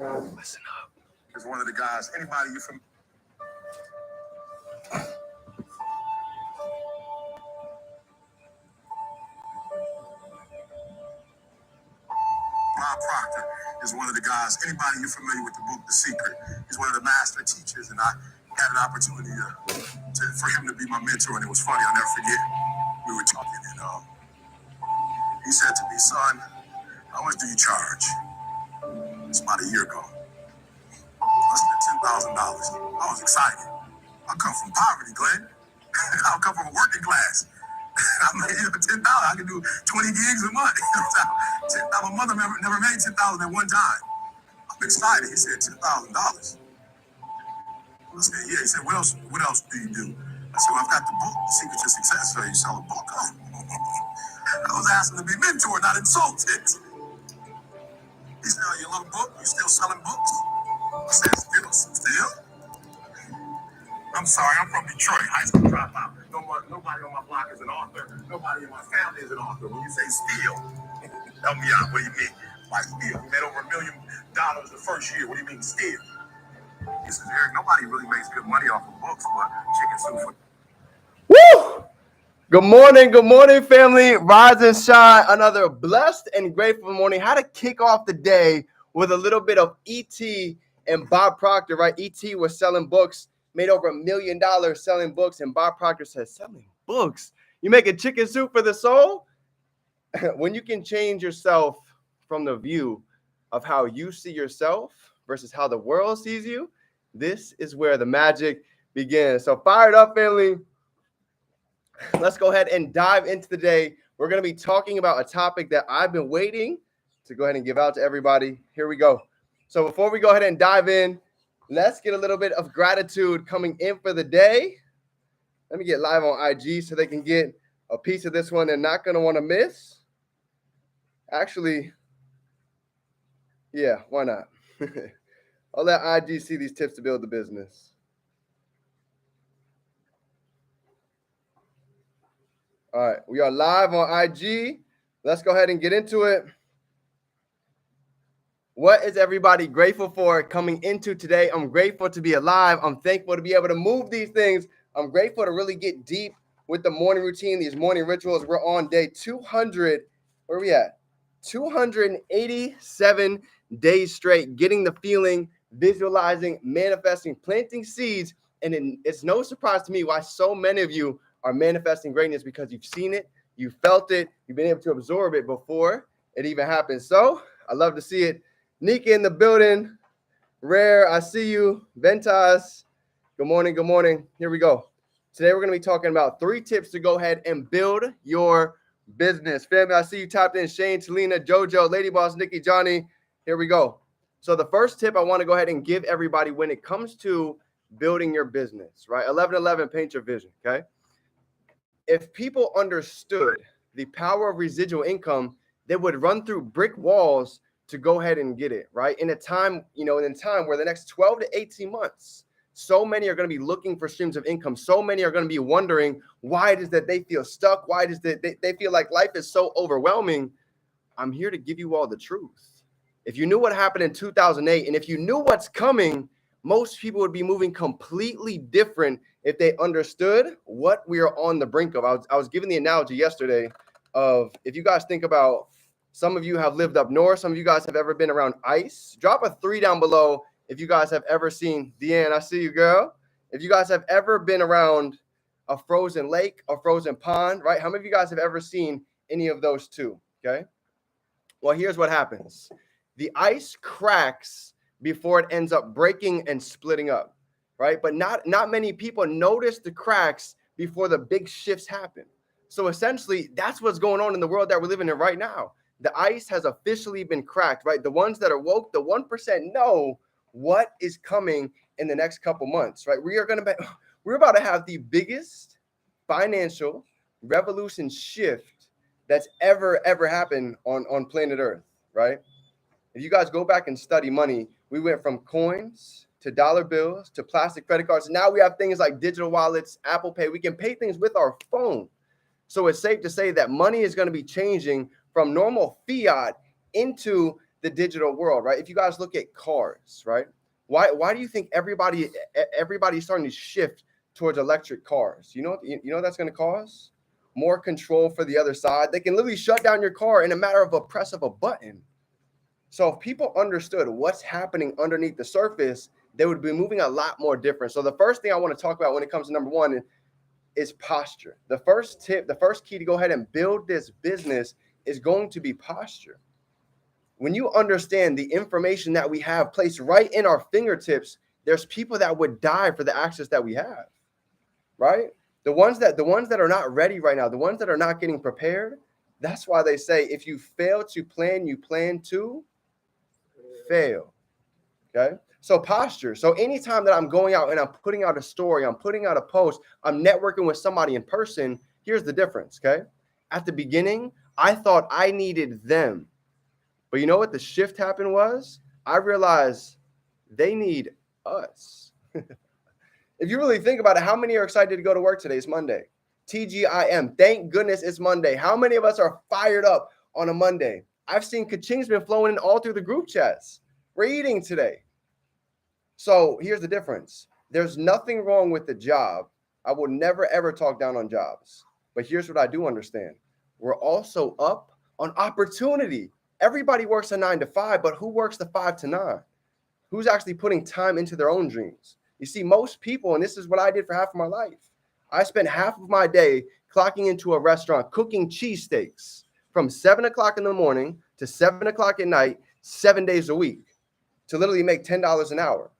Listen up. Is one of the guys. Anybody you from? Bob Proctor is one of the guys. Anybody you familiar with the book The Secret? He's one of the master teachers, and I had an opportunity for him to be my mentor, and it was funny. I'll never forget. We were talking, and he said to me, "Son, how much do you charge?" It's about a year ago. Less than $10,000. I was excited. I come from poverty, Glenn. I come from a working class. I made $10,000. I can do 20 gigs a month. My mother never made $10,000 at one time. I'm excited. He said $10,000. I said, yeah. He said, what else do you do? I said, well, I've got the book, The Secret to Success. So you sell a book. I was asking to be mentored, not insulted. He said, oh, your little book, you still selling books? I said, still? I'm sorry, I'm from Detroit, high school dropout. Nobody on my block is an author. Nobody in my family is an author. When you say steal, help me out. What do you mean by steal? You made over $1 million the first year. What do you mean steal? He says, Eric, nobody really makes good money off of books, but chicken soup. Woo! Good morning, family. Rise and shine. Another blessed and grateful morning. How to kick off the day with a little bit of E.T. and Bob Proctor, right? E.T. was selling books, made over $1 million selling books, and Bob Proctor says, selling books? You making chicken soup for the soul? When you can change yourself from the view of how you see yourself versus how the world sees you, this is where the magic begins. So fired up, family. Let's go ahead and dive into the day. We're going to be talking about a topic that I've been waiting to go ahead and give out to everybody. Here we go. So before we go ahead and dive in, let's get a little bit of gratitude coming in for the day. Let me get live on IG so they can get a piece of this one they're not going to want to miss. Actually, yeah, why not? I'll let IG see these tips to build the business. All right, we are live on IG. Let's go ahead and get into it. What is everybody grateful for coming into today? I'm grateful to be alive. I'm thankful to be able to move these things. I'm grateful to really get deep with the morning routine, these morning rituals. We're on day 200. Where are we at? 287 days straight, getting the feeling, visualizing, manifesting, planting seeds. And it's no surprise to me why so many of you are manifesting greatness, because you've seen it, you felt it, you've been able to absorb it before it even happens. So I love to see it. Nika in the building. Rare, I see you. Ventas, good morning, good morning. Here we go. Today we're going to be talking about 3 tips to go ahead and build your business. Family, I see you tapped in. Shane, Talina, JoJo, Lady Boss, Nikki, Johnny. Here we go. So the first tip I want to go ahead and give everybody when it comes to building your business, right? 1111, paint your vision, okay? If people understood the power of residual income, they would run through brick walls to go ahead and get it, right? In a time, where the next 12 to 18 months, so many are going to be looking for streams of income. So many are going to be wondering why it is that they feel stuck. Why it is that they feel like life is so overwhelming. I'm here to give you all the truth. If you knew what happened in 2008, and if you knew what's coming, most people would be moving completely different if they understood what we are on the brink of. I was giving the analogy yesterday of, if you guys think about, some of you have lived up north, some of you guys have ever been around ice. Drop a 3 down below if you guys have ever seen, Deanne, I see you, girl. If you guys have ever been around a frozen lake, a frozen pond, right? How many of you guys have ever seen any of those two, okay? Well, here's what happens. The ice cracks before it ends up breaking and splitting up, right? But not many people notice the cracks before the big shifts happen. So essentially, that's what's going on in the world that we're living in right now. The ice has officially been cracked, right? The ones that are woke, the 1% know what is coming in the next couple months, right? We're about to have the biggest financial revolution shift that's ever happened on planet Earth, right? If you guys go back and study money, we went from coins to dollar bills to plastic credit cards. Now we have things like digital wallets, Apple Pay. We can pay things with our phone. So it's safe to say that money is going to be changing from normal fiat into the digital world, right? If you guys look at cars, right? Why do you think everybody's starting to shift towards electric cars? You know what that's going to cause? More control for the other side. They can literally shut down your car in a matter of a press of a button. So if people understood what's happening underneath the surface, they would be moving a lot more different. So the first thing I want to talk about when it comes to number one is posture. The first tip, the first key to go ahead and build this business is going to be posture. When you understand the information that we have placed right in our fingertips, there's people that would die for the access that we have, right? The ones that are not ready right now, the ones that are not getting prepared, that's why they say if you fail to plan, you plan to fail. Okay. So posture. So anytime that I'm going out and I'm putting out a story, I'm putting out a post, I'm networking with somebody in person, here's the difference. Okay. At the beginning, I thought I needed them. But you know what the shift happened was? I realized they need us. If you really think about it, how many are excited to go to work today? It's Monday. TGIM. Thank goodness it's Monday. How many of us are fired up on a Monday? I've seen ka-ching's been flowing in all through the group chats. We're eating today. So here's the difference. There's nothing wrong with the job. I will never, ever talk down on jobs. But here's what I do understand. We're also up on opportunity. Everybody works a 9 to 5, but who works the 5 to 9? Who's actually putting time into their own dreams? You see, most people, and this is what I did for half of my life, I spent half of my day clocking into a restaurant, cooking cheesesteaks from 7 o'clock in the morning to 7 o'clock at night, 7 days a week to literally make $10 an hour.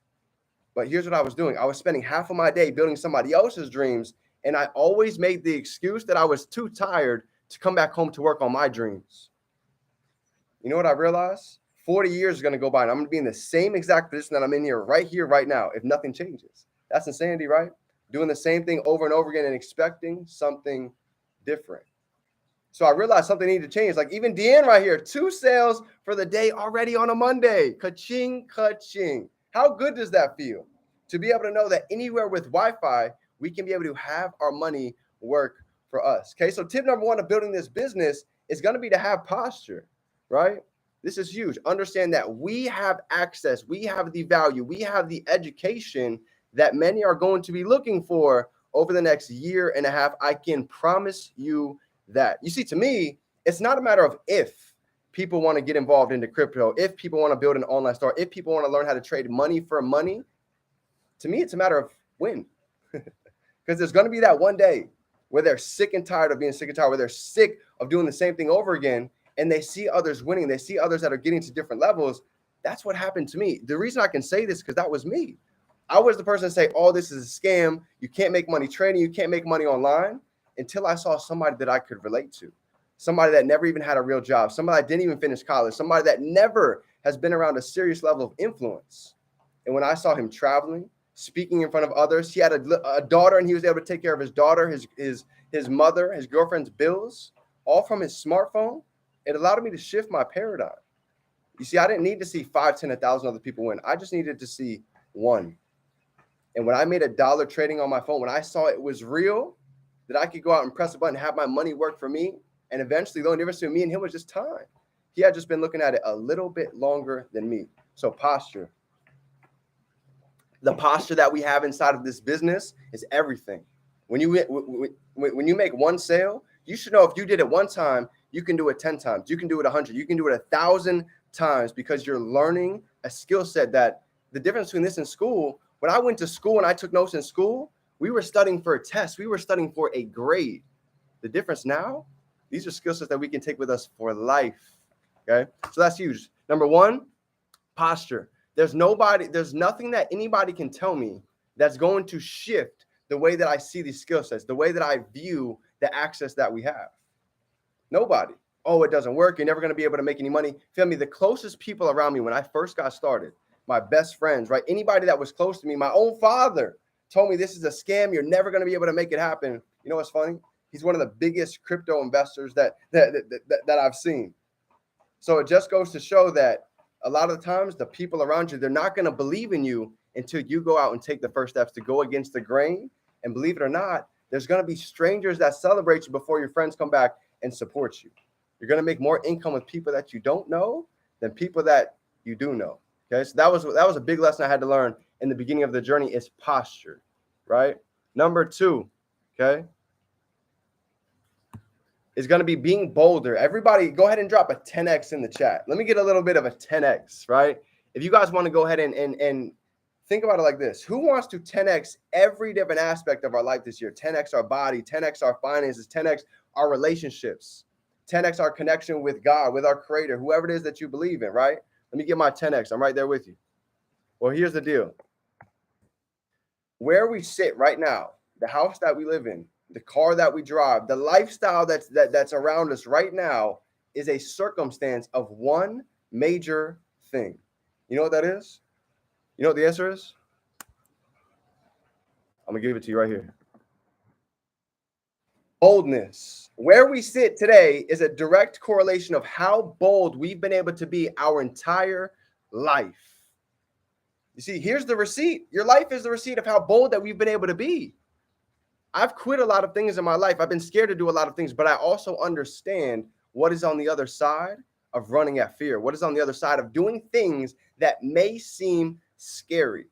But here's what I was doing. I was spending half of my day building somebody else's dreams, and I always made the excuse that I was too tired to come back home to work on my dreams. You know what I realized? 40 years is going to go by, and I'm going to be in the same exact position that I'm in here, right now, if nothing changes. That's insanity, right? Doing the same thing over and over again and expecting something different. So I realized something needed to change. Like even Deanne right here, 2 sales for the day already on a Monday. Ka-ching, ka-ching. How good does that feel? To be able to know that anywhere with Wi-Fi, we can be able to have our money work for us. Okay, so tip number 1 of building this business is going to be to have posture, right? This is huge. Understand that we have access, we have the value, we have the education that many are going to be looking for over the next year and a half. I can promise you that. You see, to me, it's not a matter of if people want to get involved into crypto, if people want to build an online store, if people want to learn how to trade money for money. To me, it's a matter of when. Because there's going to be that one day where they're sick and tired of being sick and tired, where they're sick of doing the same thing over again, and they see others winning. They see others that are getting to different levels. That's what happened to me. The reason I can say this is because that was me. I was the person to say, oh, this is a scam. You can't make money trading. You can't make money online, until I saw somebody that I could relate to, somebody that never even had a real job, somebody that didn't even finish college, somebody that never has been around a serious level of influence. And when I saw him traveling, speaking in front of others, he had a daughter, and he was able to take care of his daughter, his mother, his girlfriend's bills, all from his smartphone. It allowed me to shift my paradigm. You see, I didn't need to see 5, 10, 1,000 other people win. I just needed to see one. And when I made $1 trading on my phone, when I saw it was real, that I could go out and press a button, have my money work for me, and eventually the only difference between me and him was just time. He had just been looking at it a little bit longer than me. So posture. The posture that we have inside of this business is everything. When you make one sale, you should know if you did it one time, you can do it 10 times. You can do it 100. You can do it 1,000 times because you're learning a skill set. That the difference between this and school, when I went to school and I took notes in school, we were studying for a test. We were studying for a grade. The difference now, these are skill sets that we can take with us for life. Okay, so that's huge. Number 1, posture. There's nothing that anybody can tell me that's going to shift the way that I see these skill sets, the way that I view the access that we have. Nobody. Oh, it doesn't work. You're never going to be able to make any money. Feel me? The closest people around me when I first got started, my best friends, right? Anybody that was close to me, my own father told me this is a scam. You're never going to be able to make it happen. You know what's funny? He's one of the biggest crypto investors that I've seen. So it just goes to show that a lot of the times the people around you, they're not going to believe in you until you go out and take the first steps to go against the grain. And believe it or not, there's going to be strangers that celebrate you before your friends come back and support you. You're going to make more income with people that you don't know than people that you do know. Okay, so that was a big lesson I had to learn in the beginning of the journey is posture, right? Number 2, okay, is going to be being bolder. Everybody, go ahead and drop a 10x in the chat. Let me get a little bit of a 10x, right? If you guys want to go ahead and think about it like this. Who wants to 10x every different aspect of our life this year? 10x our body, 10x our finances, 10x our relationships, 10x our connection with God, with our creator, whoever it is that you believe in, right? Let me get my 10x. I'm right there with you. Well, here's the deal. Where we sit right now, the house that we live in, the car that we drive, the lifestyle that's around us right now is a circumstance of one major thing. You know what that is? You know what the answer is? I'm going to give it to you right here. Boldness. Where we sit today is a direct correlation of how bold we've been able to be our entire life. You see, here's the receipt. Your life is the receipt of how bold that we've been able to be. I've quit a lot of things in my life. I've been scared to do a lot of things, but I also understand what is on the other side of running at fear. What is on the other side of doing things that may seem scary.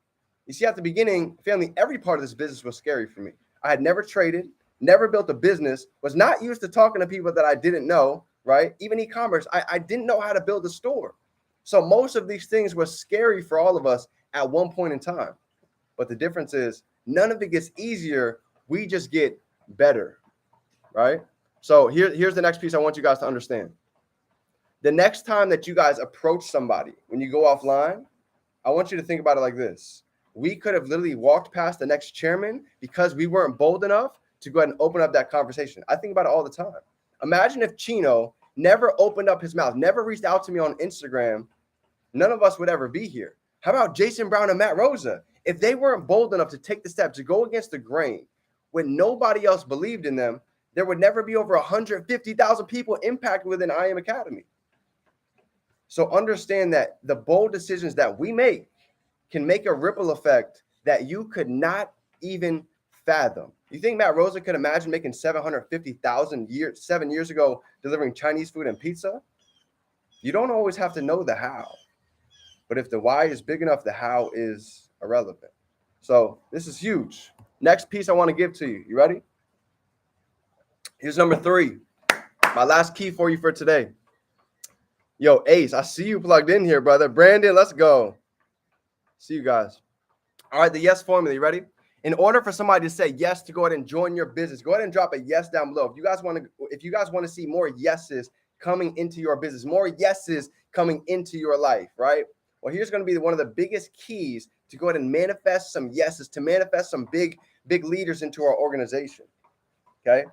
You see, at the beginning, family, every part of this business was scary for me. I had never traded, never built a business, was not used to talking to people that I didn't know, right? Even e-commerce, I didn't know how to build a store. So most of these things were scary for all of us at one point in time. But the difference is none of it gets easier. We just get better, right? So here's the next piece I want you guys to understand. The next time that you guys approach somebody, when you go offline, I want you to think about it like this. We could have literally walked past the next chairman because we weren't bold enough to go ahead and open up that conversation. I think about it all the time. Imagine if Chino never opened up his mouth, never reached out to me on Instagram, none of us would ever be here. How about Jason Brown and Matt Rosa? If they weren't bold enough to take the step to go against the grain when nobody else believed in them, there would never be over 150,000 people impacted within I Am Academy. So understand that the bold decisions that we make can make a ripple effect that you could not even fathom. You think Matt Rosa could imagine making $750,000 7 years ago delivering Chinese food and pizza? You don't always have to know the how. But if the why is big enough, the how is irrelevant. So this is huge. Next piece I want to give to you. You ready? Here's number 3. My last key for you for today. Yo, Ace, I see you plugged in here, brother. Brandon, let's go. See you guys. All right, the yes formula. You ready? In order for somebody to say yes to go ahead and join your business, go ahead and drop a yes down below. If you guys want to see more yeses coming into your business, more yeses coming into your life, right? Well, here's going to be one of the biggest keys to go ahead and manifest some yeses, to manifest some big leaders into our organization. Okay.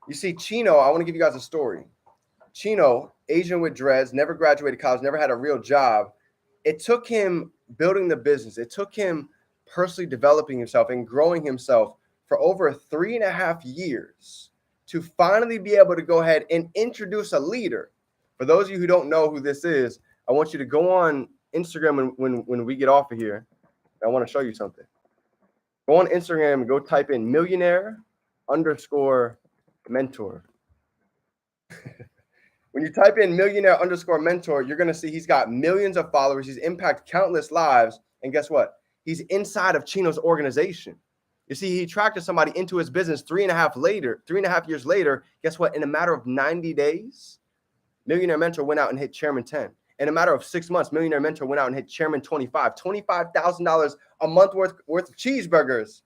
You see, Chino, I want to give you guys a story. Chino, Asian with dreads, never graduated college, never had a real job. It took him building the business. It took him personally developing himself and growing himself for over 3.5 years to finally be able to go ahead and introduce a leader. For those of you who don't know who this is, I want you to go on Instagram when we get off of here. I want to show you something. Go on Instagram and go type in millionaire_mentor. When you type in millionaire_mentor, you're going to see he's got millions of followers. He's impacted countless lives. And guess what? He's inside of Chino's organization. You see, he attracted somebody into his business 3.5 years later. Guess what? In a matter of 90 days, Millionaire Mentor went out and hit Chairman 10. In a matter of 6 months, Millionaire Mentor went out and hit Chairman 25. $25,000 a month worth of cheeseburgers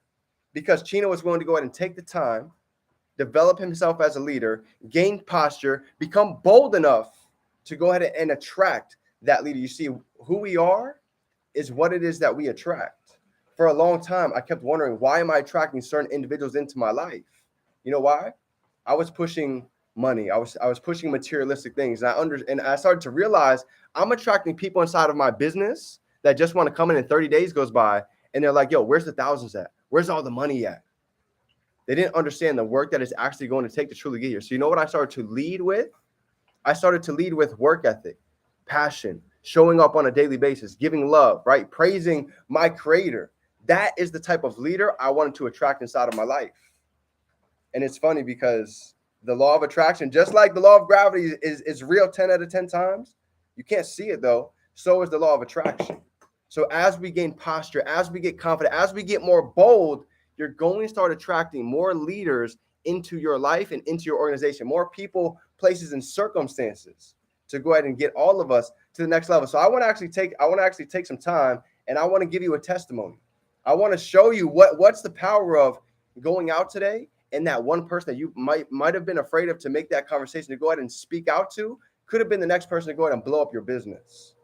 because Chino was willing to go ahead and take the time, develop himself as a leader, gain posture, become bold enough to go ahead and attract that leader. You see, who we are is what it is that we attract. For a long time, I kept wondering, why am I attracting certain individuals into my life? You know why? I was pushing money. I was pushing materialistic things. And I started to realize I'm attracting people inside of my business that just want to come in and 30 days goes by. And they're like, yo, where's the thousands at? Where's all the money at? They didn't understand the work that it's actually going to take to truly get here. So you know what I started to lead with? I started to lead with work ethic, passion, showing up on a daily basis, giving love, right? Praising my creator. That is the type of leader I wanted to attract inside of my life. And it's funny because the law of attraction, just like the law of gravity is real 10 out of 10 times, You can't see it though. So is the law of attraction. So as we gain posture, as we get confident, as we get more bold, you're going to start attracting more leaders into your life and into your organization, more people, places, and circumstances to go ahead and get all of us to the next level. So I want to actually take some time, and I want to give you a testimony. I want to show you what's the power of going out today, and that one person that you might have been afraid of to make that conversation to go ahead and speak out to could have been the next person to go ahead and blow up your business.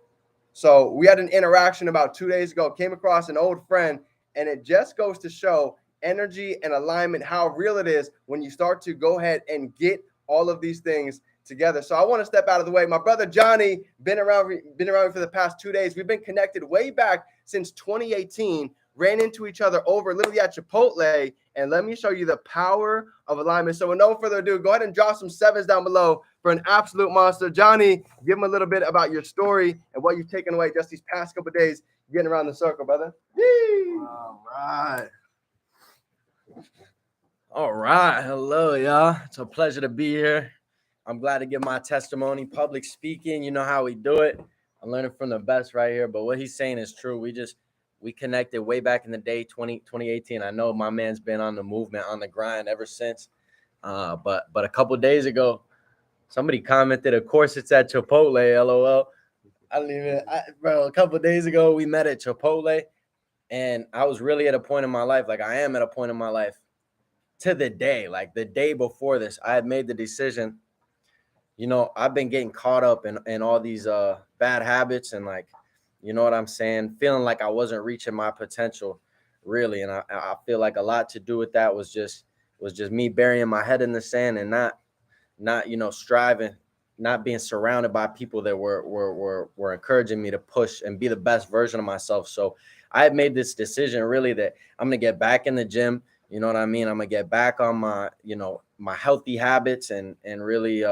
So we had an interaction about 2 days ago, came across an old friend, and it just goes to show energy and alignment, how real it is when you start to go ahead and get all of these things together. So I want to step out of the way. My brother Johnny been around me for the past 2 days. We've been connected way back since 2018, ran into each other over literally at Chipotle, and let me show you the power of alignment. So with no further ado, go ahead and drop some sevens down below for an absolute monster. Johnny, give him a little bit about your story and what you've taken away just these past couple of days getting around the circle, brother. Yee! All right. Hello, y'all. It's a pleasure to be here. I'm glad to give my testimony. Public speaking, you know how we do it. I'm learning from the best right here. But what he's saying is true. We connected way back in the day, 2018. I know my man's been on the movement, on the grind ever since. But a couple of days ago, somebody commented, of course, it's at Chipotle, LOL. A couple of days ago, we met at Chipotle, and I was really at a point in my life, like I am at a point in my life, to the day, like the day before this, I had made the decision. You know, I've been getting caught up in all these bad habits, and like, you know what I'm saying, feeling like I wasn't reaching my potential, really. And I feel like a lot to do with that was just me burying my head in the sand and not striving, not being surrounded by people that were encouraging me to push and be the best version of myself. So I had made this decision really that I'm gonna get back in the gym. You know what I mean? I'm gonna get back on my healthy habits and really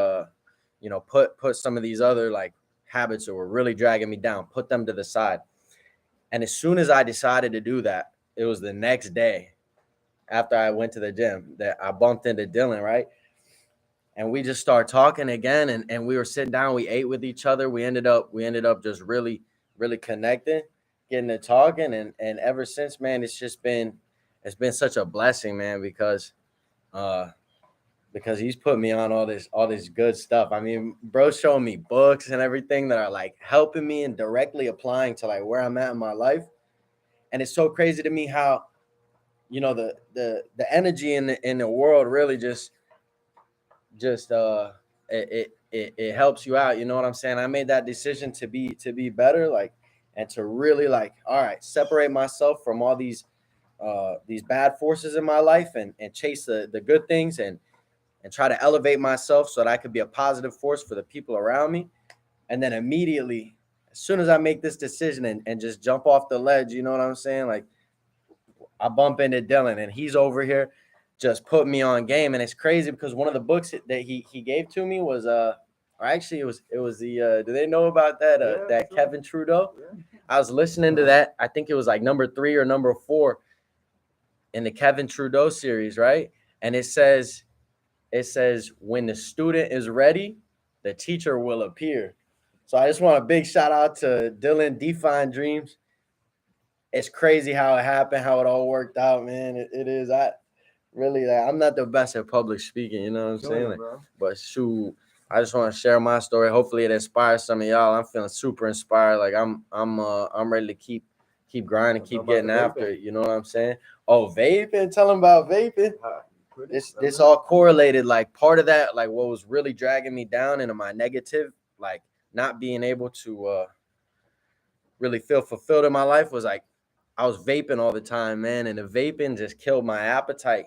put some of these other like habits that were really dragging me down, put them to the side. And as soon as I decided to do that, it was the next day after I went to the gym that I bumped into Dylan, right? And we just started talking again, and we were sitting down, we ate with each other. We ended up just really, really connecting, getting to talking, and ever since, man, it's been such a blessing, man, because he's put me on all this good stuff. I mean, bro's showing me books and everything that are like helping me and directly applying to like where I'm at in my life. And it's so crazy to me how, you know, the energy in the world really just it helps you out. You know what I'm saying? I made that decision to be better, like, and to really like, all right, separate myself from all these bad forces in my life and chase the good things and try to elevate myself so that I could be a positive force for the people around me. And then immediately, as soon as I make this decision and just jump off the ledge, you know what I'm saying? Like, I bump into Dylan and he's over here just put me on game. And it's crazy because one of the books that he gave to me was or actually it was the do they know about that that Kevin Trudeau? Yeah. I was listening to that. I think it was like number 3 or number 4 in the Kevin Trudeau series, right? And it says when the student is ready, the teacher will appear. So I just want a big shout out to Dylan, Define Dreams. It's crazy how it happened, how it all worked out, man. It is. I'm not the best at public speaking, you know what I'm saying? Like, but shoot, I just want to share my story. Hopefully it inspires some of y'all. I'm feeling super inspired. Like I'm ready to keep grinding, keep getting after it. You know what I'm saying? Oh, vaping, tell them about vaping. This all correlated. Like part of that, like what was really dragging me down into my negative, like not being able to really feel fulfilled in my life was like I was vaping all the time, man. And the vaping just killed my appetite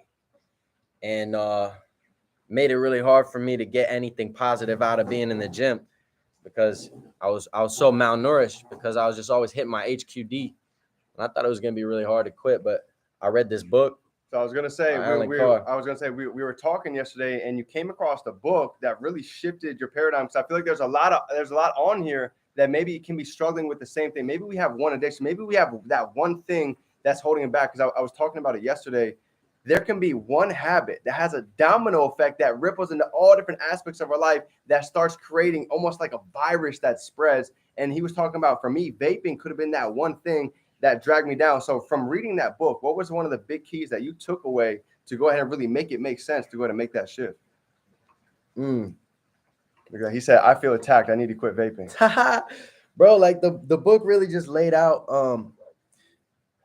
and made it really hard for me to get anything positive out of being in the gym because I was so malnourished because I was just always hitting my HQD. And I thought it was going to be really hard to quit, but I read this book. So I was going to say, we were talking yesterday and you came across the book that really shifted your paradigm. Because I feel like there's a lot on here that maybe can be struggling with the same thing. Maybe we have one addiction. Maybe we have that one thing that's holding him back. Because I was talking about it yesterday. there can be one habit that has a domino effect that ripples into all different aspects of our life that starts creating almost like a virus that spreads. And he was talking about, for me, vaping could have been that one thing that dragged me down. So from reading that book, what was one of the big keys that you took away to go ahead and really make it make sense to go ahead and make that shift? He said, I feel attacked. I need to quit vaping. Bro, like the book really just laid out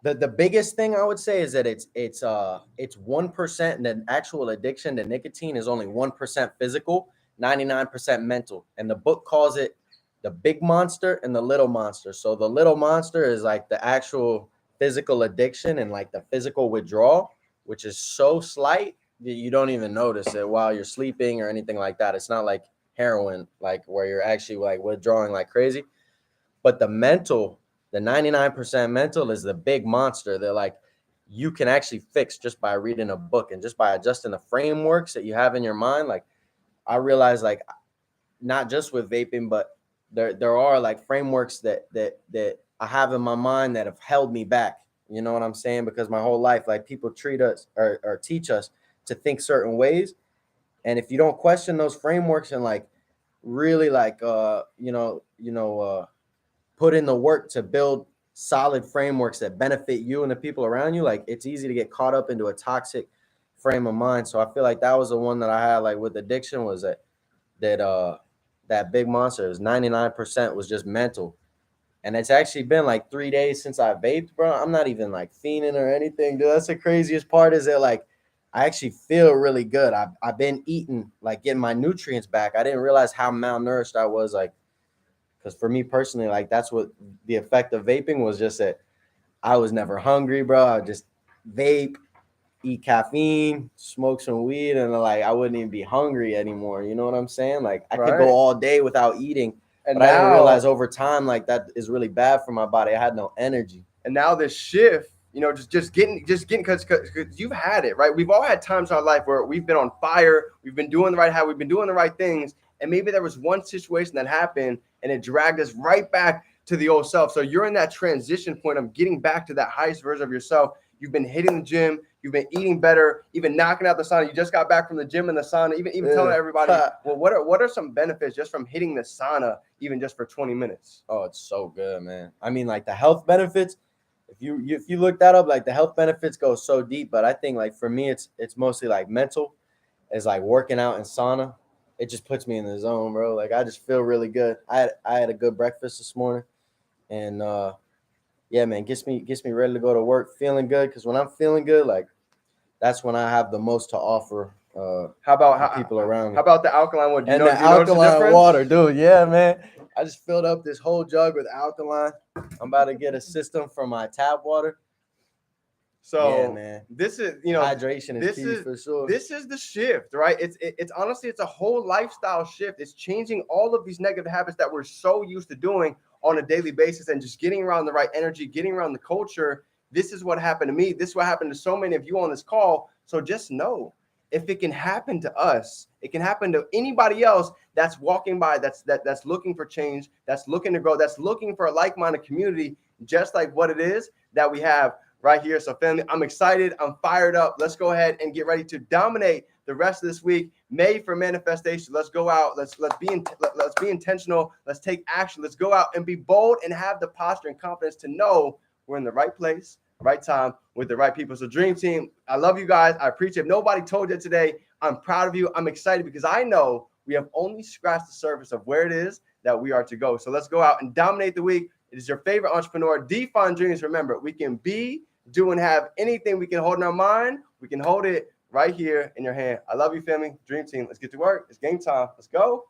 the biggest thing I would say is that it's 1%, and the actual addiction to nicotine is only 1% physical, 99% mental. And the book calls it the big monster and the little monster. So the little monster is like the actual physical addiction and like the physical withdrawal, which is so slight that you don't even notice it while you're sleeping or anything like that. It's not like heroin, like where you're actually like withdrawing like crazy. But the mental, the 99% mental is the big monster that like you can actually fix just by reading a book and just by adjusting the frameworks that you have in your mind. Like I realized, like, not just with vaping, but there are like frameworks that I have in my mind that have held me back. You know what I'm saying? Because my whole life, like, people treat us or teach us to think certain ways. And if you don't question those frameworks and like really like put in the work to build solid frameworks that benefit you and the people around you, like, it's easy to get caught up into a toxic frame of mind. So I feel like that was the one that I had like with addiction, was that big monster. It was 99% was just mental. And it's actually been like 3 days since I vaped, bro. I'm not even like fiending or anything, dude. That's the craziest part, is that like I actually feel really good. I've been eating, like getting my nutrients back. I didn't realize how malnourished I was, like, because for me personally, like, that's what the effect of vaping was, just that I was never hungry, bro. I would just vape, eat caffeine, smoke some weed, and like I wouldn't even be hungry anymore. You know what I'm saying? Like I could go all day without eating, but I didn't realize over time, like, that is really bad for my body. I had no energy. And now this shift, just getting, because you've had it, right? We've all had times in our life where we've been on fire, we've been doing the right habit, we've been doing the right things, and maybe there was one situation that happened and it dragged us right back to the old self. So you're in that transition point of getting back to that highest version of yourself. You've been hitting the gym, you've been eating better, even knocking out the sauna. You just got back from the gym and the sauna, even telling everybody, well, what are some benefits just from hitting the sauna, even just for 20 minutes? Oh, it's so good, man. I mean, like, the health benefits, if you look that up, like, the health benefits go so deep. But I think, like, for me, it's mostly like mental. It's like working out in sauna. It just puts me in the zone, bro. Like, I just feel really good. I had a good breakfast this morning, and yeah, man, gets me ready to go to work, feeling good. Because when I'm feeling good, like, that's when I have the most to offer. How about people around me? How about the alkaline water? And the alkaline water, dude. Yeah, man. I just filled up this whole jug with alkaline. I'm about to get a system for my tap water. So yeah, man, this is, hydration is key for sure. This is the shift, right? It's honestly, it's a whole lifestyle shift. It's changing all of these negative habits that we're so used to doing on a daily basis, and just getting around the right energy, getting around the culture. This is what happened to me. This is what happened to so many of you on this call. So just know, if it can happen to us, it can happen to anybody else that's walking by, that's looking for change, that's looking to grow, that's looking for a like-minded community, just like what it is that we have right here. So family, I'm excited. I'm fired up. Let's go ahead and get ready to dominate the rest of this week. Made for manifestation. Let's go out. Let's be intentional. Let's take action. Let's go out and be bold and have the posture and confidence to know we're in the right place, right time, with the right people. So Dream Team, I love you guys. I appreciate it. If nobody told you today, I'm proud of you. I'm excited because I know we have only scratched the surface of where it is that we are to go. So let's go out and dominate the week. It is your favorite entrepreneur, Define Dreams. Remember, we can be, do, and have anything we can hold in our mind. We can hold it right here in your hand. I love you, family. Dream Team, let's get to work. It's game time. Let's go.